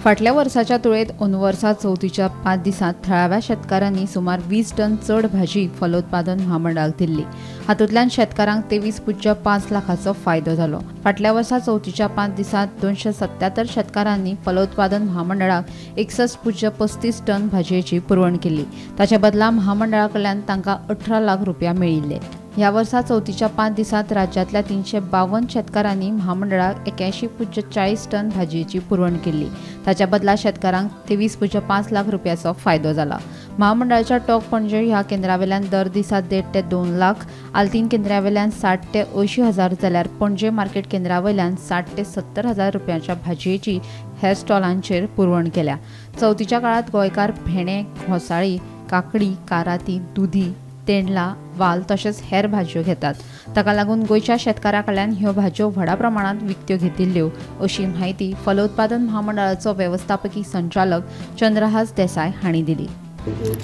फाटल्या वर्साच्या तुळेत अंदू वर्सा चवथीच्या 5 दिसांत थळाव्या शेतकारांनी सुमार 20 टन चड भाजी फलोत्पादन महामंडळाक दिल्ली। हातूंतल्यान शेतकारांक 23.5 लाखांचो फायदो जालो। फाटल्या वर्सा चवथीच्या 5 दिसांत 277 शेतकारांनी फलोत्पादन महामंडळाक 61.35 टन भाजयेची पुरवण केली। ताचे बदला महामंडळा कडल्यान तांकां 18 लाख रुपया मेळिल्ले। ह्या वर्सा चवथीच्या 5 दिसांत राज्यातल्या 352 शेतकारांनी महामंडळाक 81.40 टन भाजयेची पुरवण केली। ताच्या बदला शेतकारांक 23.5 लाख रुपयाचो फायदो जाला। महामंडळाच्या टोक पणजे ह्या केंद्रावेल्यान दर दिसा 1.5 ते 2 लाख, आल्तीन केंद्रावेल्यान 60 ते 80 हजार जाल्यार पणजे मार्केट केंद्रावेल्यान 60 ते 70 हजार रुपयांच्या भाजयेची हेर स्टॉलांचेर पुरवण केल्या। चवथीच्या काळात गोंयकार भेंडे, घोसाळी, काकडी, काराती, दुधी, तेंडला, वाल तशेंच हेर भाजयो घेतात। ताका लागून गोंयच्या शेतकारा कडल्यान ह्यो भाजयो व्हडा प्रमाणात विकत्यो घेतिल्ल्यो अशी माहिती फलोत्पादन महामंडळाचो वेवस्थापकी संचालक चंद्रहास देसाय हांणी दिली।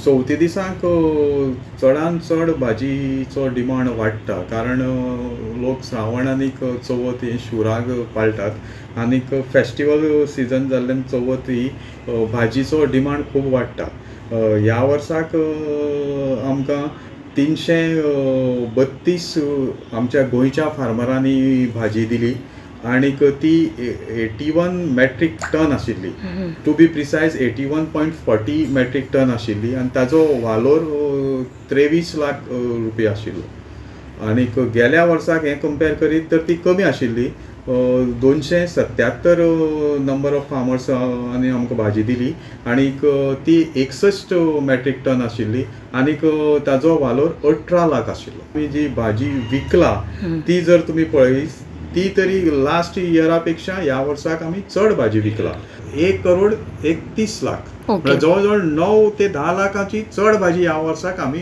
चवथी दिसाक चडान चड भाजीचो डिमांड वाडटा, कारण लोक श्रावण आनीक चवथ ही शिवराक पाळटात आनीक फेस्टिवल सिजन जाल्ल्यान चवथ ही भाजीचो डिमांड खूब वाडटा। ह्या वर्साक आमकां 332 आमच्या गोंयच्या फार्मरांनी भाजी दिली आनीक ती 81 मेट्रीक टन आशिल्ली। To be precise 81.40 metric ton आशिल्ली आनी ताजो वालोर 23 लाख रुपया आशिल्लो। आनीक गेल्या वर्साक हें कंपेर करीत तर ती कमी आशिल्ली। 277 नंबर ऑफ फार्मर्सांनी आमकां भाजी दिली आनीक ती 61 मेट्रीक टन आशिल्ली आनीक ताजो वालोर 18 लाख आशिल्लो। तुमी जी भाजी विकला ती जर तुमी पळयत ती तरी लास्ट इयरा पेक्षा ह्या वर्साक आमी चड भाजी विकला। 1.31 लाख, जवळ 9 ते 10 लाखाची चड भाजी ह्या वर्साक आमी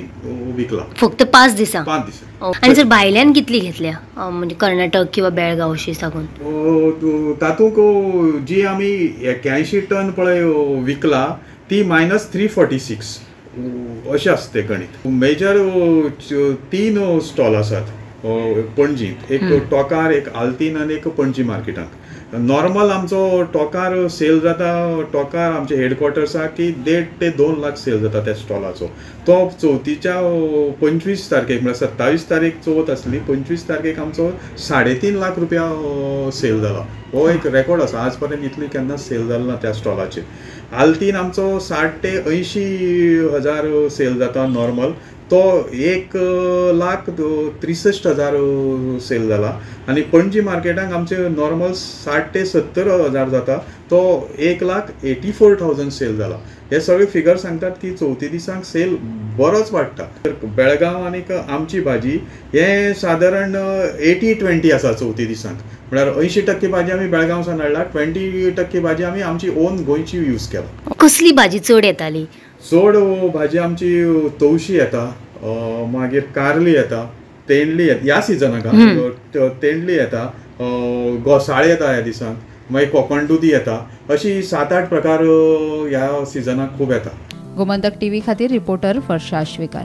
विकला फक्त 5 दिसां। 5 दिसां। आणि जर भायल्यान कितली घेतल्या, म्हणजे कर्नाटक किंवा बेळगाव अशी साकून? तातूंक जी आमी 81 टन पळय विकला ती -346 अशें आसता तें गणित। मेजर 3 स्टॉल आसात पणजींत, एक टोकार, एक आल्तीन आनी एक पणजी मार्केटाक। नॉर्मल आमचो टोकार सेल जाता, टोकार आमचे हेडक्वॉर्टर्स आसा की 1.5 ते 2 लाख सेल जाता त्या स्टॉलाचो। तो चवथीच्या 25 तारखेक म्हळ्यार 27 तारीख चवथ आसली, 25 तारखेक आमचो 3.5 लाख रुपया सेल जाला। हो एक रेकॉर्ड आसा, आज पर्यंत इतली केन्ना सेल जालो ना त्या स्टॉलाचेर। आल्तीन आमचो 60 ते 80 हजार सेल जाता नॉर्मल, तो 1,63,000 सेल जाला। आनी पणजी मार्केटाक आमचे नॉर्मल 60 ते 70 हजार जाता, तो 1,84,000 सेल जाला। हे सगळे फिगर सांगतात की चवथी दिसाक सेल बरोच वाडटा। बेळगांव आनीक आमची भाजी हे सादारण 80-20 आसा चवथी दिसाक, म्हळ्यार 80% भाजी आमी बेळगांवसान हाडला, 20% भाजी आमी आमची ओन गोंयची यूज केला। कसली भाजी चड येताली? चड भाजी आमची तवशी येता, मागीर कारली येता, तेंडली येता ह्या सिजनाक, तेंडली येता, घोसाळे येता ह्या दिसाक, मागीर कोकण दुदी येता, अशी 7-8 प्रकार ह्या सिजनाक खूब येता। गोमंतक टीव्ही खातीर रिपोर्टर वर्षा आश्वेकर।